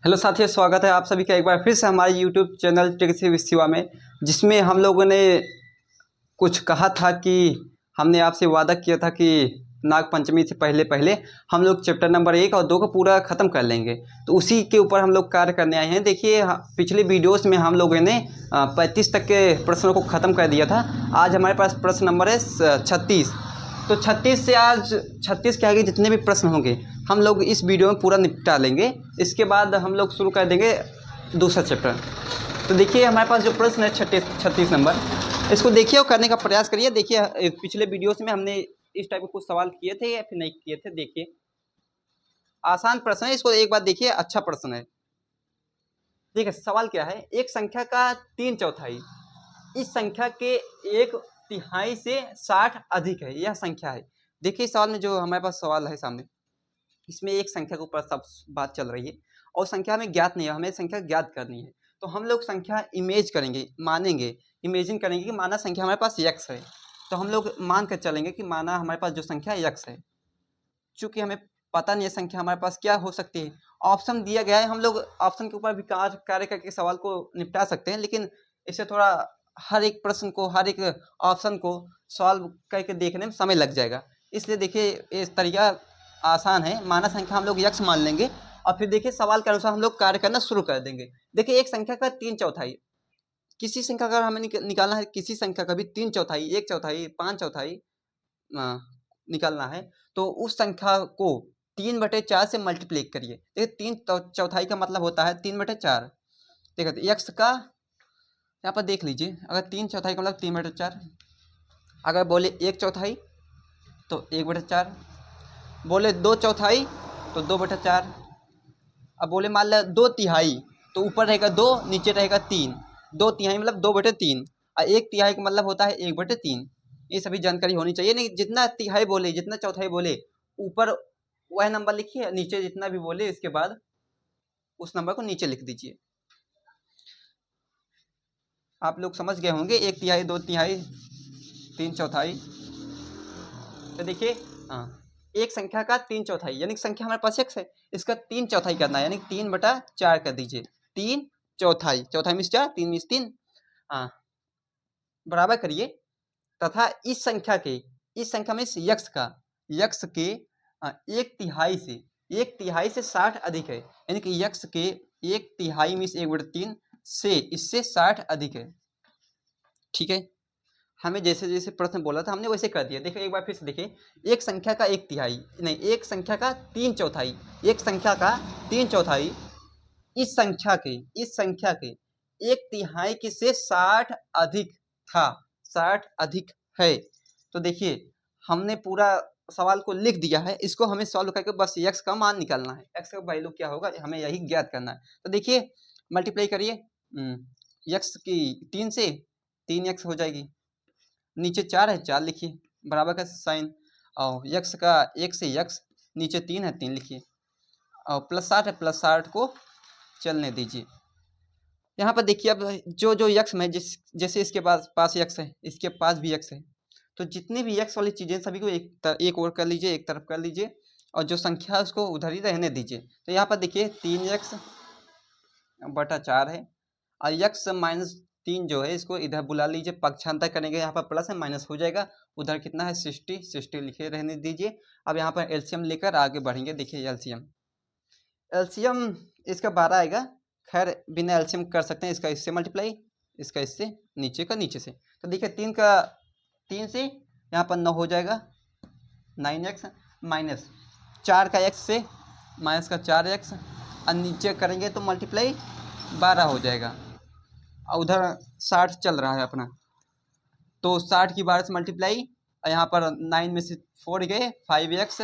Hello साथियों, स्वागत है आप सभी का एक बार फिर से हमारे YouTube channel taxi with Shiva में, जिसमें हम लोगों ने कुछ कहा था कि हमने आपसे वादा किया था कि नाग पंचमी से पहले पहले हम लोग चैप्टर नंबर 1 और 2 को पूरा ख़त्म कर लेंगे। तो उसी के ऊपर हम लोग कार्य करने आए हैं। देखिए, पिछले वीडियोस में हम लोगों ने 35 तक के प्रश्नों को ख़त्म कर दिया था। आज हमारे पास प्रश्न नंबर है 36। तो 36 से आज 36 के आगे जितने भी प्रश्न होंगे हम लोग इस वीडियो में पूरा निपटा लेंगे। इसके बाद हम लोग शुरू कर देंगे दूसरा चैप्टर। तो देखिए, हमारे पास जो प्रश्न है 36 नंबर, इसको देखिए और करने का प्रयास करिए। देखिए, पिछले वीडियोस में हमने इस टाइप के कुछ सवाल किए थे या फिर नहीं किए थे। देखिए, आसान प्रश्न है, इसको एक बार देखिए, अच्छा प्रश्न है। ठीक है, सवाल क्या है? एक संख्या का 3/4 इस संख्या के 1/3 से 60 अधिक है, यह संख्या है। देखिए, सवाल में जो हमारे पास सवाल है सामने, इसमें एक संख्या के ऊपर सब बात चल रही है और संख्या हमें ज्ञात नहीं है, हमें संख्या ज्ञात करनी है। तो हम लोग संख्या इमेज करेंगे, मानेंगे, इमेजिन करेंगे कि माना संख्या हमारे पास x है। तो हम लोग मान कर चलेंगे कि माना हमारे पास जो संख्या x है, चूँकि हमें पता नहीं है संख्या हमारे पास क्या हो सकती है। ऑप्शन दिया गया है, हम लोग ऑप्शन के ऊपर भी कार्य करके सवाल को निपटा सकते हैं, लेकिन इससे थोड़ा हर एक प्रश्न को, हर एक ऑप्शन को सॉल्व करके देखने में समय लग जाएगा। इसलिए देखिए, इस तरीका आसान है। माना संख्या हम लोग x मान लेंगे और फिर देखिए सवाल के अनुसार हम लोग कार्य करना शुरू कर देंगे। देखिए, एक संख्या का 3/4, किसी संख्या का हमें निकालना है, किसी संख्या का भी 3/4, 1/4, 5/4 निकालना है, तो उस संख्या को 3/4 से मल्टीप्लाई करिए। देखिए, 3/4 का मतलब होता है 3/4। देखिए, x का यहाँ पर देख लीजिए, अगर 3/4 का मतलब 3/4, अगर बोले 1/4 तो 1/4, बोले 2/4 तो 2/4, अब बोले मान लो 2/3 तो ऊपर रहेगा 2, नीचे रहेगा 3। 2/3 मतलब 2/3 और 1/3 का मतलब होता है 1/3। ये सभी जानकारी होनी चाहिए। नहीं, जितना तिहाई बोले, जितना चौथाई बोले, ऊपर वह नंबर लिखिए, नीचे जितना भी बोले इसके बाद उस नंबर को नीचे लिख दीजिए। आप लोग समझ गए होंगे, 1/3, 2/3, 3/4। तो देखिए, हाँ, एक संख्या का 3/4 यानी संख्या हमारे पास x है, इसका 3/4 करना है, यानी 3/4 कर दीजिए। 3/4, चौथाई मीन्स 4, 3 मीन्स 3, हाँ, बराबर करिए। तथा इस संख्या में यक्स के 1/3 से 60 अधिक है, यानी कि यक्स के 1/3 मीन्स 1/3 से इससे 60 अधिक है। ठीक है, हमें जैसे जैसे प्रश्न बोला था हमने वैसे कर दिया। देखो, एक बार फिर से देखिए, एक संख्या का 1/3 नहीं, एक संख्या का 3/4, एक संख्या का 3/4 इस संख्या के 1/3 की से 60 अधिक था, 60 अधिक है। तो देखिए, हमने पूरा सवाल को लिख दिया है, इसको हमें सॉल्व करके बस x का मान निकालना है। x का वैल्यू क्या होगा हमें यही ज्ञात करना है। तो देखिए, मल्टीप्लाई करिए, x की 3 से 3x हो जाएगी, नीचे 4 है 4 लिखिए, बराबर का साइन, और x का 1 से x, नीचे 3 है 3 लिखिए, और +60 है, +60 को चलने दीजिए। यहाँ पर देखिए, अब जो x में जैसे इसके पास x है, इसके पास भी x है, तो जितनी भी x वाली चीज़ें सभी को एक ओर कर लीजिए, एक तरफ कर लीजिए, और जो संख्या है उसको उधर ही रहने दीजिए। तो यहाँ पर देखिए 3x/4 है, और x -3 जो है इसको इधर बुला लीजिए, पक्षांतर करेंगे, यहाँ पर प्लस है माइनस हो जाएगा, उधर कितना है 60 लिखे रहने दीजिए। अब यहाँ पर एलसीएम लेकर आगे बढ़ेंगे। देखिए, एलसीएम इसका 12 आएगा, खैर बिना एलसीएम कर सकते हैं, इसका इससे मल्टीप्लाई, इसका इससे, नीचे का नीचे से। तो देखिए, 3 से यहाँ पर 9 हो जाएगा, 9x माइनस 4 का x से माइनस का 4x, और नीचे करेंगे तो मल्टीप्लाई 12 हो जाएगा, और उधर 60 चल रहा है अपना, तो 60 की 12 से मल्टीप्लाई, और यहाँ पर 9 में से 4 गए, 5x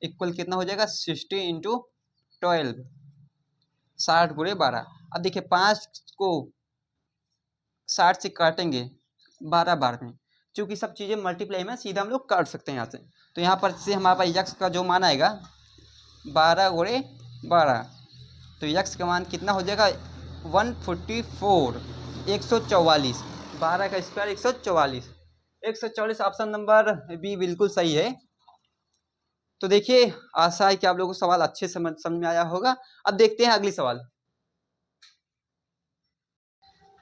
इक्वल कितना हो जाएगा 60 × 12, 60 × 12। अब देखिए, 5 को 60 से काटेंगे 12 बार में, क्योंकि सब चीज़ें मल्टीप्लाई में सीधा हम लोग काट सकते हैं यहाँ से। तो यहाँ पर से हमारे पास x का जो मान आएगा 12 × 12, तो x का मान कितना हो जाएगा 144, 144, 12 का स्क्वायर 144, 144, ऑप्शन नंबर बी बिल्कुल सही है। तो देखिए आशा है कि आप लोगों को सवाल अच्छे समझ में आया होगा। अब देखते हैं अगली सवाल।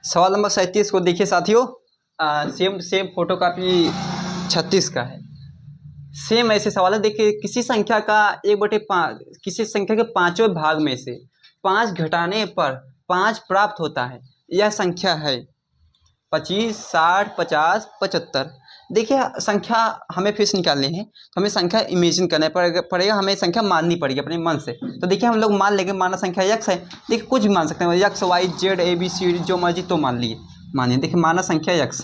सवाल नंबर 37 को देखिए साथियों, सेम सेम फोटोकॉपी 36 का है। सेम ऐसे सवाल है। देखिए किसी संख्या का 1/5 किसी संख्या के पांचवें भाग में से 5 घटाने पर 5 प्राप्त होता है। यह संख्या है 25, 60, 50, 75। देखिए संख्या हमें फिर से निकालनी है तो हमें संख्या इमेजिन करना पड़ेगा, हमें संख्या माननी पड़ेगी अपने मन से। तो देखिए हम लोग मान लेंगे, माना संख्या यक्स है। देखिए कुछ भी मान सकते हैं, x y z A B C D जो मर्जी तो मान लिए, मानिए। देखिए माना संख्या यक्स,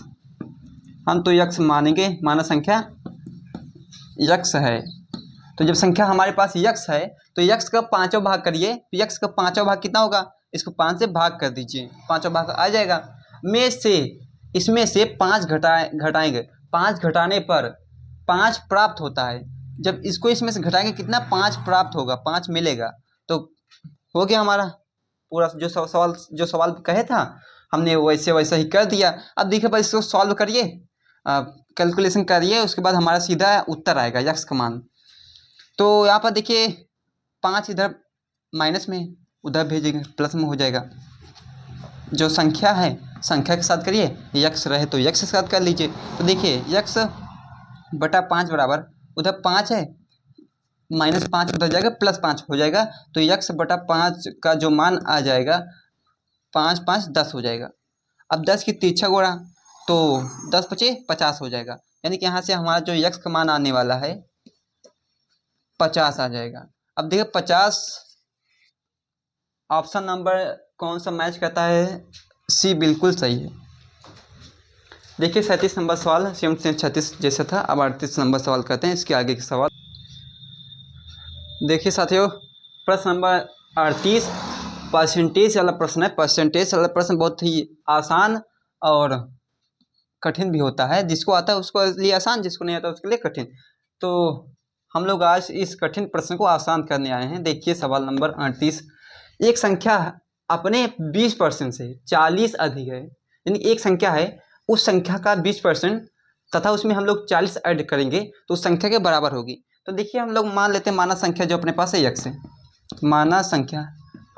हम तो यक्स मानेंगे, माना संख्या यक्स है। तो जब संख्या हमारे पास यक्स है तो यक्स का पांचों भाग करिए। यक्स का पांचों भाग कितना होगा, इसको 5 से भाग कर दीजिए, पांचों भाग आ जाएगा। में से इसमें से 5 घटाएंगे, 5 घटाने पर 5 प्राप्त होता है। जब इसको इसमें से घटाएंगे कितना, 5 प्राप्त होगा, 5 मिलेगा। तो हो गया हमारा पूरा जो सवाल कहे था हमने वैसे वैसा ही कर दिया। अब देखिए बस इसको सॉल्व करिए, कैलकुलेशन करिए, उसके बाद हमारा सीधा उत्तर आएगा यक्स का मान। तो यहाँ पर देखिए 5 इधर माइनस में, उधर भेजेंगे प्लस में हो जाएगा। जो संख्या है संख्या के साथ करिए, यक्स रहे तो यक्स के साथ कर लीजिए। तो देखिए यक्स बटा 5 बराबर, उधर 5 है, -5 उधर जाएगा, +5 हो जाएगा। तो यक्स बटा 5 का जो मान आ जाएगा 5 5 10 हो जाएगा। अब 10 की तिरछा गुणा तो 10 पचे 50 हो जाएगा। यानी कि यहाँ से हमारा जो यक्स का मान आने वाला है 50 आ जाएगा। अब देखिए 50 ऑप्शन नंबर कौन सा मैच करता है, सी बिल्कुल सही है। देखिए 37 नंबर सवाल सेम 36 जैसा था। अब 38 नंबर सवाल करते हैं, इसके आगे के सवाल। देखिए साथियों प्रश्न नंबर 38 परसेंटेज वाला प्रश्न है। परसेंटेज वाला प्रश्न बहुत ही आसान और कठिन भी होता है। जिसको आता है उसको लिए आसान, जिसको नहीं आता उसके लिए कठिन। तो हम लोग आज इस कठिन प्रश्न को आसान करने आए हैं। देखिए सवाल नंबर 38, एक संख्या अपने 20% से 40 अधिक है। यानी एक संख्या है, उस संख्या का 20% तथा उसमें हम लोग 40 ऐड करेंगे तो उस संख्या के बराबर होगी। तो देखिए हम लोग मान लेते हैं माना संख्या जो अपने पास है यक्स है, माना संख्या।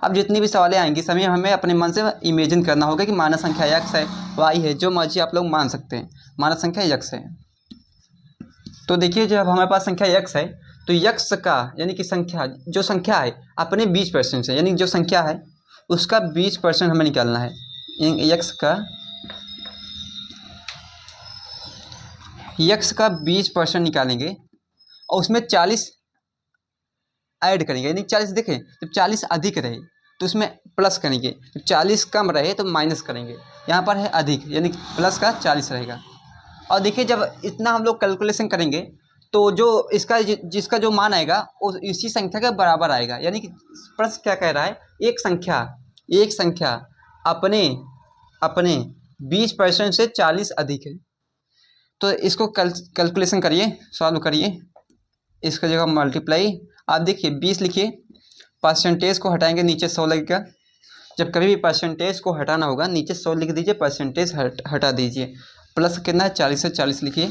अब जितनी भी सवालें आएंगी सभी हमें अपने मन से इमेजिन करना होगा कि माना संख्या यक्स है, वाई है, जो मर्जी आप लोग मान सकते हैं। माना संख्या यक्स है। तो देखिए जब हमारे पास संख्या यक्स है तो यक्स का यानी कि संख्या जो संख्या है अपने 20% से, यानी जो संख्या है उसका 20% हमें निकालना है। यक्स का 20% निकालेंगे और उसमें 40 ऐड करेंगे। यानी 40 देखें, जब 40 अधिक रहे तो उसमें प्लस करेंगे, जब 40 कम रहे तो माइनस करेंगे। यहाँ पर है अधिक यानी प्लस का 40 रहेगा। और देखिए जब इतना हम लोग कैलकुलेशन करेंगे तो जो इसका जिसका जो मान आएगा वो इसी संख्या के बराबर आएगा। यानी कि प्रश्न क्या कह रहा है, एक संख्या अपने अपने 20% से 40 अधिक है। तो इसको कैलकुलेशन करिए, सॉल्व करिए, इसका जगह मल्टीप्लाई। आप देखिए 20 लिखिए, परसेंटेज को हटाएंगे नीचे 100 लगेगा। जब कभी भी परसेंटेज को हटाना होगा नीचे 100 लिख दीजिए, परसेंटेज हटा दीजिए। प्लस कितना है 40 से 40 लिखिए,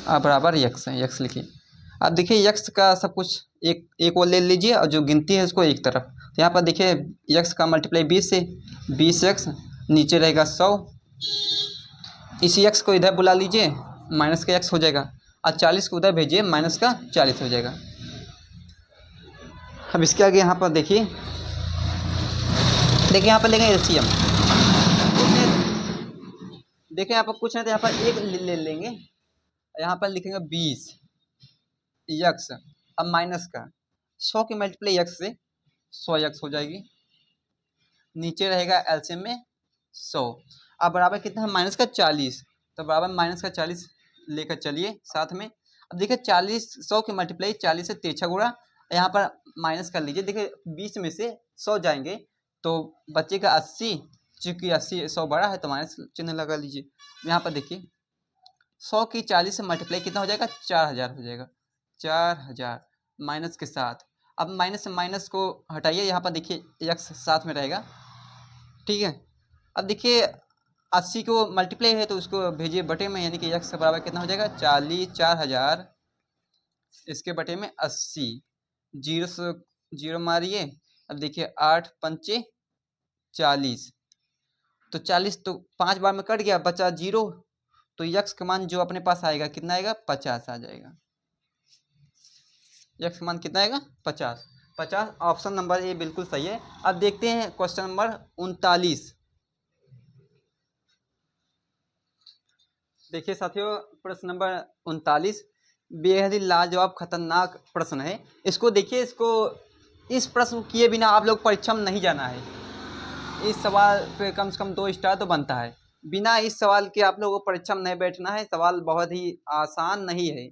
अब बराबर यक्स है, यक्स लिखिए। अब देखिए यक्स का सब कुछ एक वो ले लीजिए और जो गिनती है उसको एक तरफ। तो यहाँ पर देखिए यक्स का मल्टीप्लाई 20 से 20 यक्स, नीचे रहेगा 100। इसी यक्स को इधर बुला लीजिए, माइनस का यक्स हो जाएगा, और 40 को उधर भेजिए, माइनस का 40 हो जाएगा। अब इसके आगे यहाँ पर देखिए यहाँ पर लेंगे एलसीएम। देखिए यहाँ पर कुछ नहीं तो यहाँ पर एक ले लेंगे, यहाँ पर लिखेंगे 20 यक्स, अब माइनस का 100 की मल्टीप्लाई यक्स से 100 यक्स हो जाएगी, नीचे रहेगा एलसीएम में 100। अब बराबर कितना है माइनस का 40, तो बराबर माइनस का 40 लेकर चलिए साथ में। अब देखिए 40 100 की मल्टीप्लाई 40 से तिरछा गुणा, यहाँ पर माइनस कर लीजिए। देखिए 20 में से 100 जाएंगे तो बचेगा 80, चूँकि 80 100 बड़ा है तो माइनस चिन्ह लगा लीजिए। यहाँ पर देखिए 100 की 40 से मल्टीप्लाई कितना हो जाएगा, 4000 हो जाएगा, 4000 माइनस के साथ। अब माइनस से माइनस को हटाइए, यहाँ पर देखिए यक्स साथ में रहेगा, ठीक है। अब देखिए 80 को मल्टीप्लाई है तो उसको भेजिए बटे में, यानी कि यक्स बराबर कितना हो जाएगा 40, 4000 इसके बटे में 80, जीरो से जीरो मारिए। अब देखिए 8 पंचे 40, तो 40 तो 5 बार में कट गया, बचा 0। तो यक्स का मान जो अपने पास आएगा कितना आएगा, 50 आ जाएगा। यक्स का मान कितना आएगा, 50। 50 ऑप्शन नंबर ए बिल्कुल सही है। अब देखते हैं क्वेश्चन नंबर 39। देखिए साथियों, प्रश्न नंबर 39 बेहद ही लाजवाब खतरनाक प्रश्न है। इसको देखिए, इस प्रश्न किए बिना आप लोग परीक्षा में नहीं जाना है। इस सवाल पे कम से कम 2 स्टार तो बनता है। बिना इस सवाल के आप लोगों को परीक्षा में नहीं बैठना है। सवाल बहुत ही आसान नहीं है।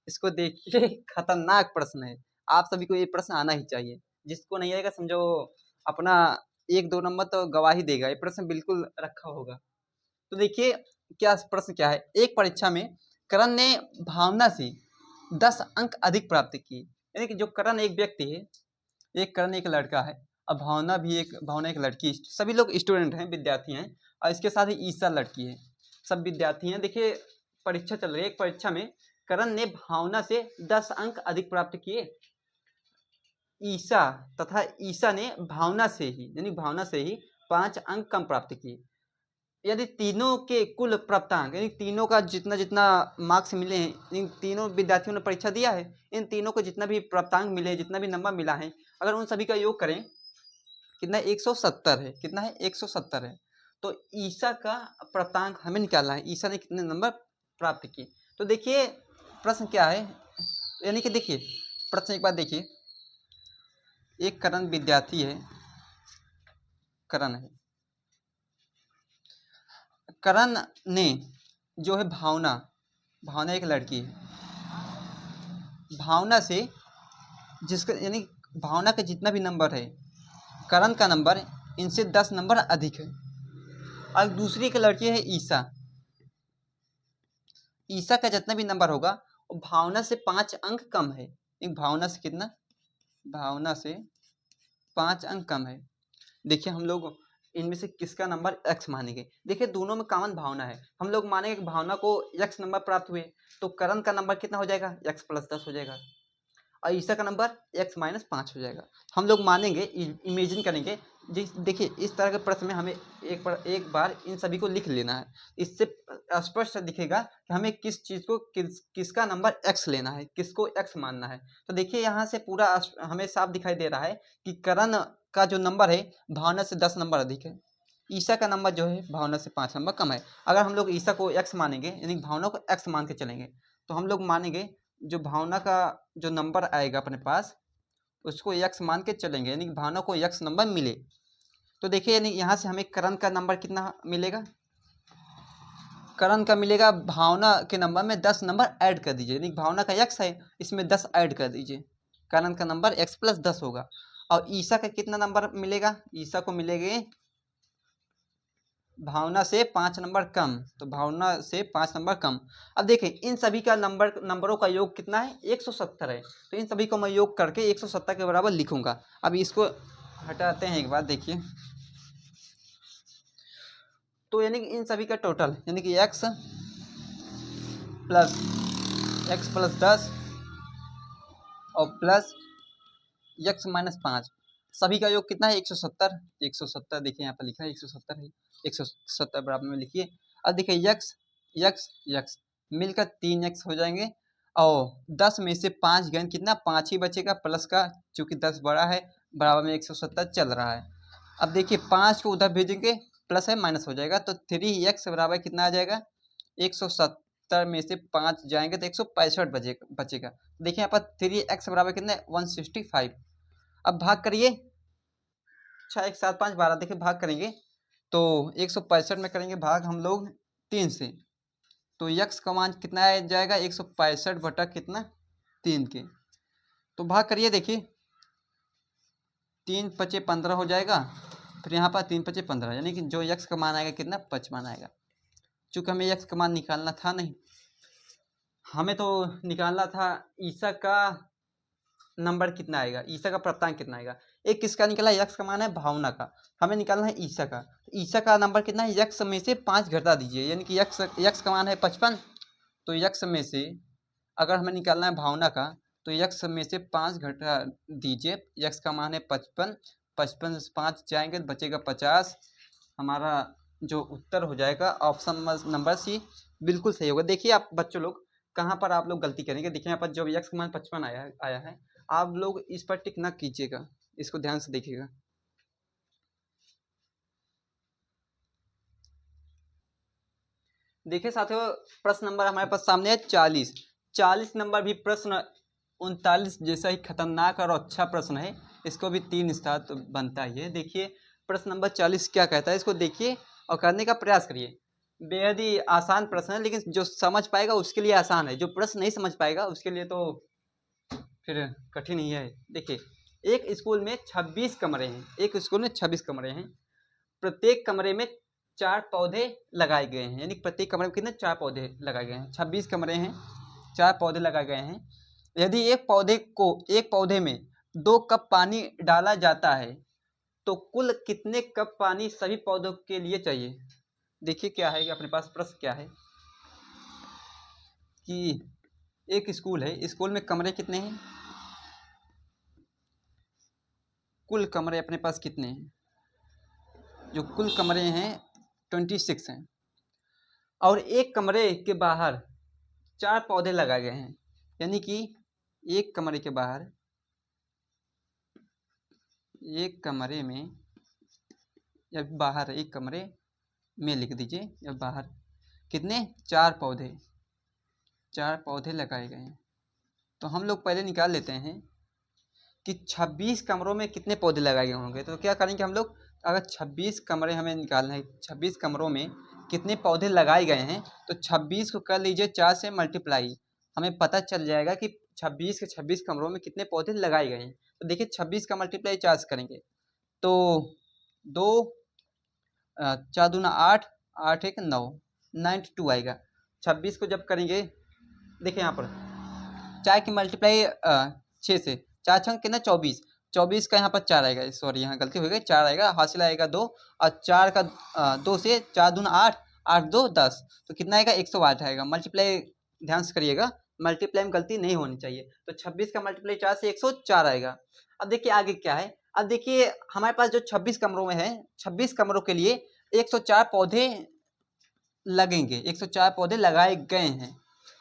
इसको देखिए खतरनाक प्रश्न है। आप सभी को ये प्रश्न आना ही चाहिए। जिसको नहीं आएगा समझो अपना 1-2 नंबर तो गवा ही देगा। ये प्रश्न बिल्कुल रखा होगा। तो देखिए क्या प्रश्न क्या है। एक परीक्षा में करण ने भावना से 10 अंक अधिक प्राप्त किए। यानी कि जो करण एक व्यक्ति है, एक करण एक लड़का है, अब भावना एक लड़की, सभी लोग स्टूडेंट हैं, विद्यार्थी हैं। और इसके साथ ही ईसा लड़की है, सब विद्यार्थी हैं। देखिए परीक्षा चल रही है। एक परीक्षा में करण ने भावना से 10 अंक अधिक प्राप्त किए। ईसा ने भावना से ही, यानी भावना से ही 5 अंक कम प्राप्त किए। यदि तीनों के कुल प्राप्तांक, यानी तीनों का जितना जितना मार्क्स मिले हैं, इन तीनों विद्यार्थियों ने परीक्षा दिया है, इन तीनों को जितना भी प्राप्तांक मिले, जितना भी नंबर मिला है, अगर उन सभी का योग करें कितना, 170 है। कितना है, 170 है। तो ईसा का प्राप्तांक हमें निकालना है। ईसा ने कितने नंबर प्राप्त किए। तो देखिए प्रश्न क्या है, यानी कि देखिए प्रश्न एक बार देखिए। एक करण विद्यार्थी है, करण है। करण ने जो है भावना एक लड़की है, भावना से जिसका, यानी भावना का जितना भी नंबर है, करण का नंबर इनसे 10 नंबर अधिक है। और दूसरी एक लड़की है ईसा। ईसा का जितना भी नंबर होगा वो भावना से 5 अंक कम है। एक भावना से कितना, भावना से 5 अंक कम है। देखिए हम लोग इनमें से किसका नंबर x मानेंगे। देखिए दोनों में कॉमन भावना है। हम लोग मानेंगे कि भावना को x नंबर प्राप्त हुए, तो करण का नंबर कितना हो जाएगा, x प्लस 10 हो जाएगा। और ईसा का नंबर x माइनस 5 हो जाएगा। हम लोग मानेंगे, इमेजिन करेंगे। देखिए इस तरह के प्रश्न में हमें एक बार इन सभी को लिख लेना है। इससे स्पष्ट दिखेगा कि हमें किस चीज़ को किसका नंबर x लेना है, किसको x मानना है। तो देखिए यहाँ से पूरा हमें साफ दिखाई दे रहा है कि करण का जो नंबर है भावना से 10 नंबर अधिक है। ईसा का नंबर जो है भावना से 5 नंबर कम है। अगर हम लोग ईसा को x मानेंगे, यानी भावना को x मान के चलेंगे, तो हम लोग मानेंगे जो भावना का जो नंबर आएगा अपने पास उसको x मान के चलेंगे, यानी भावना को x नंबर मिले। तो देखिए यानी यहाँ से हमें करण का नंबर कितना मिलेगा, करण का मिलेगा भावना के नंबर में 10 नंबर ऐड कर दीजिए। यानी भावना का x है, इसमें 10 ऐड कर दीजिए, करण का नंबर x प्लस 10 होगा। और ईसा का कितना नंबर मिलेगा, ईसा को मिलेंगे भावना से 5 नंबर कम, तो भावना से 5 नंबर कम। अब देखें इन सभी का नंबरों का योग कितना है, 170 है। तो इन सभी को मैं योग करके 170 के बराबर लिखूंगा। अब इसको हटाते हैं एक बार, देखिए तो यानी कि इन सभी का टोटल, यानी कि x प्लस 10 और प्लस x माइनस 5, सभी का योग कितना है, 170। 170 देखिए यहाँ पर लिखा है 170 है। 170 बराबर में लिखिए। अब देखिए यक्स मिलकर 3x हो जाएंगे। और 10 में से 5 गए कितना, 5 ही बचेगा प्लस का, चूंकि 10 बड़ा है, बराबर में 170 चल रहा है। अब देखिए 5 को उधर भेजेंगे, प्लस है माइनस हो जाएगा, तो 3x बराबर कितना आ जाएगा, 170 में से 5 जाएंगे तो 165 बचेगा। देखिए यहाँ पर 3x बराबर कितना है, 165। अब भाग करिए, 6 1 7 5 12, देखिए भाग करेंगे तो 165 में करेंगे भाग हम लोग 3 से, तो यक्स का मान कितना आ जाएगा, 165 बटा कितना, 3 के। तो भाग करिए, देखिए 3 पचे 15 हो जाएगा। फिर यहाँ पर 3 पचे 15, यानी कि जो यक्स का मान आएगा कितना, 55 आएगा। चूँकि हमें यक्स का मान निकालना था नहीं, हमें तो निकालना था ईसा का नंबर कितना आएगा, ईसा का प्राप्तांक कितना आएगा। एक किसका निकला, यक्स का मान है भावना का, हमें निकालना है ईसा का। ईसा का नंबर कितना है, यक्स में से 5 घटा दीजिए, यानी कि यक्स का मान है 55, तो यक्स में से अगर हमें निकालना है भावना का, तो यक्स में से 5 घटा दीजिए। यक्स का मान है 55, 55 से 5 जाएंगे तो बचेगा 50। हमारा जो उत्तर हो जाएगा ऑप्शन नंबर सी बिल्कुल सही होगा। देखिए आप बच्चों लोग कहाँ पर आप लोग गलती करेंगे। देखिए यहाँ पर जब यक्स का मान 55 आया है, आप लोग इस पर टिक ना कीजिएगा, इसको ध्यान से देखिएगा। देखिए साथियों, प्रश्न नंबर हमारे पास सामने है 40। 40 नंबर भी प्रश्न 39 जैसा ही खतरनाक और अच्छा प्रश्न है। इसको भी 3 स्टार तो बनता ही है। देखिए प्रश्न नंबर 40 क्या कहता है, इसको देखिए और करने का प्रयास करिए। बेहद ही आसान प्रश्न है, लेकिन जो समझ पाएगा उसके लिए आसान है, जो प्रश्न नहीं समझ पाएगा उसके लिए तो फिर कठिन ही है। देखिए एक स्कूल में 26 कमरे हैं। एक स्कूल में 26 कमरे हैं। प्रत्येक कमरे में 4 पौधे लगाए गए हैं, यानी प्रत्येक कमरे में कितने 4 पौधे लगाए गए हैं। 26 कमरे हैं, 4 पौधे लगाए गए हैं। यदि एक पौधे में 2 कप पानी डाला जाता है तो कुल कितने कप पानी सभी पौधों के लिए चाहिए। देखिए क्या है कि अपने पास प्रश्न क्या है कि एक स्कूल है, स्कूल में कमरे कितने हैं, कुल कमरे अपने पास कितने हैं, जो कुल कमरे हैं 26 हैं। और एक कमरे के बाहर 4 पौधे लगाए गए हैं, यानी कि एक कमरे के बाहर, एक कमरे में या बाहर, एक कमरे में लिख दीजिए या बाहर कितने 4 पौधे लगाए गए हैं। तो हम लोग पहले निकाल लेते हैं कि 26 कमरों में कितने पौधे लगाए गए होंगे। तो क्या करेंगे हम लोग, अगर 26 कमरे हमें निकालना है, 26 कमरों में कितने पौधे लगाए गए हैं, तो 26 को कर लीजिए 4 से मल्टीप्लाई, हमें पता चल जाएगा कि 26 के 26 कमरों में कितने पौधे लगाए गए हैं। तो देखिए 26 का मल्टीप्लाई 4 से करेंगे तो 2 4 दूना 8, 8 एक 9, 92 आएगा। 26 को जब करेंगे, देखिए यहाँ पर 4 की मल्टीप्लाई 6 से, 4 छंग कितना 24, 24 का यहाँ पर 4 आएगा, सॉरी यहाँ गलती हो गई, 4 आएगा, हासिल आएगा 2, और 4 का 2 से 4 दूना 8, 8 2 10, तो कितना आएगा 108 आएगा। मल्टीप्लाई ध्यान से करिएगा, मल्टीप्लाई में गलती नहीं होनी चाहिए। तो 26 का मल्टीप्लाई 4 से 104 आएगा। अब देखिए आगे क्या है, अब देखिए हमारे पास जो 26 कमरों में है, 26 कमरों के लिए 104 पौधे लगेंगे, 104 पौधे लगाए गए हैं।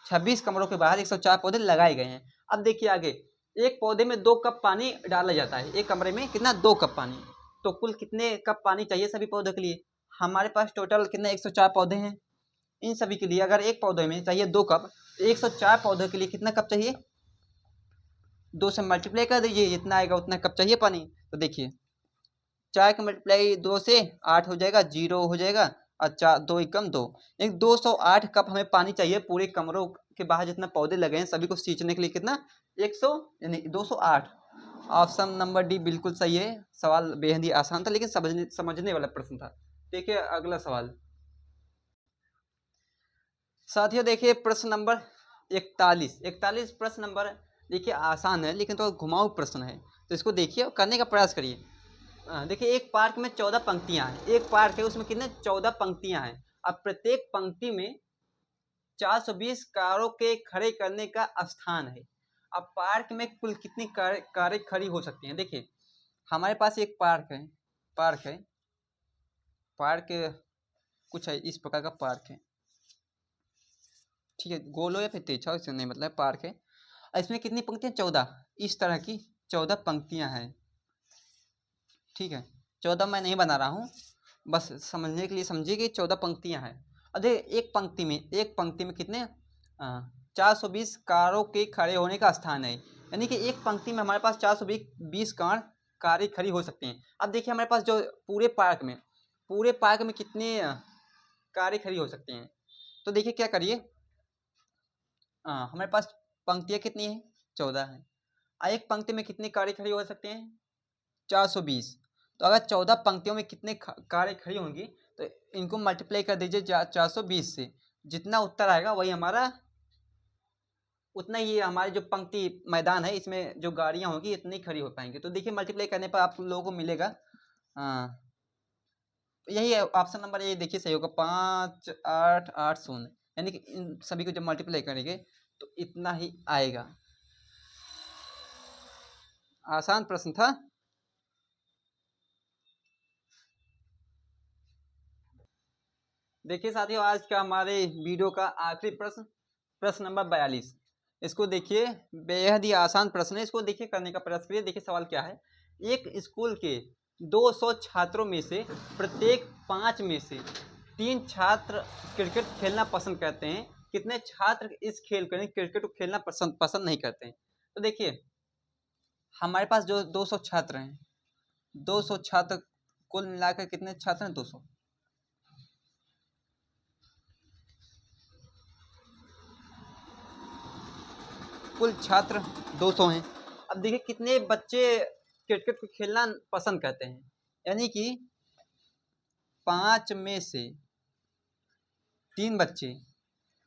26 कमरों के बाहर 104 पौधे लगाए गए हैं। अब देखिए आगे, एक पौधे में 2 कप पानी डाला जाता है, एक कमरे में कितना 2 कप पानी, तो कुल कितने कप पानी चाहिए सभी पौधों के लिए। हमारे पास टोटल कितने 104 पौधे हैं, इन सभी के लिए अगर एक पौधे में चाहिए 2 कप, 104 पौधों के लिए कितना कप चाहिए, 2 से मल्टीप्लाई कर दीजिए, जितना आएगा उतना कप चाहिए पानी। तो देखिए 4 का मल्टीप्लाई 2 से 8 हो जाएगा, 0 हो जाएगा, और 4 2 एकम 2, एक 208 कप हमें पानी चाहिए पूरे कमरों के बाहर जितना पौधे लगे हैं सभी को सींचने के लिए। कितना 100 यानी 208। ऑप्शन नंबर डी बिल्कुल सही है। सवाल बेहद ही आसान था, लेकिन समझने वाला प्रश्न था। देखिए अगला सवाल साथियों, देखिए प्रश्न नंबर 41 प्रश्न नंबर, देखिए आसान है लेकिन तो घुमाऊ प्रश्न है, तो इसको देखिए और करने का प्रयास करिए। देखिए एक पार्क में 14 पंक्तियां हैं, एक पार्क है उसमें कितने 14 पंक्तियां हैं। अब प्रत्येक पंक्ति में 420 कारों के खड़े करने का स्थान है। अब पार्क में कुल कितनी कारें खड़ी हो सकती हैं। देखिए हमारे पास एक पार्क कुछ है इस प्रकार का पार्क है, ठीक है, गोल हो या फिर तिरछा हो इससे नहीं मतलब, पार्क है। इसमें कितनी पंक्तियां 14, इस तरह की 14 पंक्तियां हैं, ठीक है। 14 मैं नहीं बना रहा हूँ, बस समझने के लिए समझिए कि 14 पंक्तियां हैं। अरे एक पंक्ति में कितने 420 कारों के खड़े होने का स्थान है, यानी कि एक पंक्ति में हमारे पास 420 कारें खड़ी हो सकती हैं। अब देखिए हमारे पास जो पूरे पार्क में कितने कारें खड़ी हो सकती हैं। तो देखिए क्या करिए, हमारे पास पंक्तियाँ कितनी हैं 14 हैं, एक पंक्ति में कितनी कारें खड़ी हो सकते हैं 420। तो अगर 14 पंक्तियों में कितने कारें खड़ी होंगी, तो इनको मल्टीप्लाई कर दीजिए 420 से, जितना उत्तर आएगा वही हमारा, उतना ही हमारे जो पंक्ति मैदान है इसमें जो गाड़ियाँ होंगी इतनी खड़ी हो पाएंगी। तो देखिए मल्टीप्लाई करने पर आप लोगों को मिलेगा, यही है ऑप्शन नंबर ये, देखिए सही होगा 5880, यानी कि इन सभी को जब मल्टीप्लाई करेंगे तो इतना ही आएगा। आसान प्रश्न था। देखिए साथियों, आज का हमारे वीडियो का आखिरी प्रश्न, प्रश्न नंबर 42। इसको देखिए, बेहद ही आसान प्रश्न है। इसको देखिए, करने का प्रयास करिए। देखिए सवाल क्या है। एक स्कूल के 200 छात्रों में से प्रत्येक 5 में से 3 छात्र क्रिकेट खेलना पसंद करते हैं। कितने छात्र इस खेल को, क्रिकेट को खेलना पसंद नहीं करते हैं? तो देखिए, हमारे पास जो 200 छात्र हैं, 200 छात्र कुल मिलाकर कितने छात्र हैं? 200। कुल छात्र 200 हैं। अब देखिए कितने बच्चे क्रिकेट को खेलना पसंद करते हैं, यानी कि 5 में से 3 बच्चे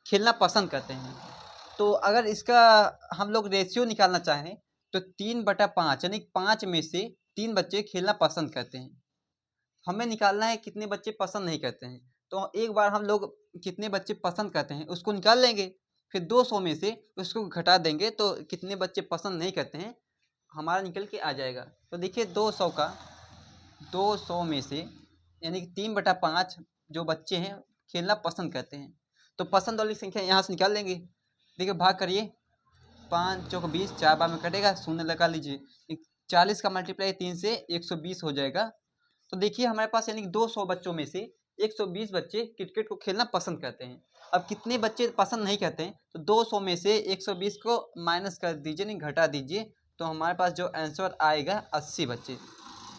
खेलना पसंद करते हैं। तो अगर इसका हम लोग रेशियो निकालना चाहें तो 3/5, यानी 5 में से 3 बच्चे खेलना पसंद करते हैं। हमें निकालना है कितने बच्चे पसंद नहीं करते हैं। तो एक बार हम लोग कितने बच्चे पसंद करते हैं उसको निकाल लेंगे, फिर 200 में से उसको घटा देंगे तो कितने बच्चे पसंद नहीं करते हैं हमारा निकल के आ जाएगा। तो देखिए 200 में से, यानी कि 3/5 जो बच्चे हैं खेलना पसंद करते हैं। तो पसंद वाली संख्या यहाँ से निकाल लेंगे। देखिए भाग करिए, 5 चौक 20, 4 बार में कटेगा, शून्य लगा लीजिए। 40 का मल्टीप्लाई 3 से 120 हो जाएगा। तो देखिए हमारे पास यानी कि 200 बच्चों में से 120 बच्चे क्रिकेट को खेलना पसंद करते हैं। अब कितने बच्चे पसंद नहीं करते हैं? तो 200 में से 120 को माइनस कर दीजिए, नहीं घटा दीजिए, तो हमारे पास जो आंसर आएगा 80 बच्चे।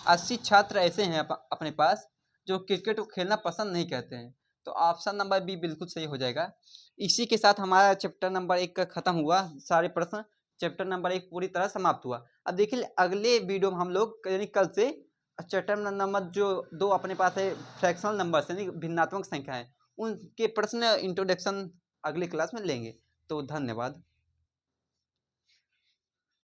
80 छात्र ऐसे हैं अपने पास जो क्रिकेट को खेलना पसंद नहीं करते हैं। तो ऑप्शन नंबर बी बिल्कुल सही हो जाएगा। इसी के साथ हमारा चैप्टर नंबर 1 का खत्म हुआ। सारे प्रश्न चैप्टर नंबर 1 पूरी तरह समाप्त हुआ। अब देखिए अगले वीडियो में हम लोग यानी कल से चैप्टर नंबर जो 2 अपने पास है, फ्रैक्शनल नंबर्स यानी भिन्नात्मक संख्या है, उनके प्रश्न इंट्रोडक्शन अगली क्लास में लेंगे। तो धन्यवाद।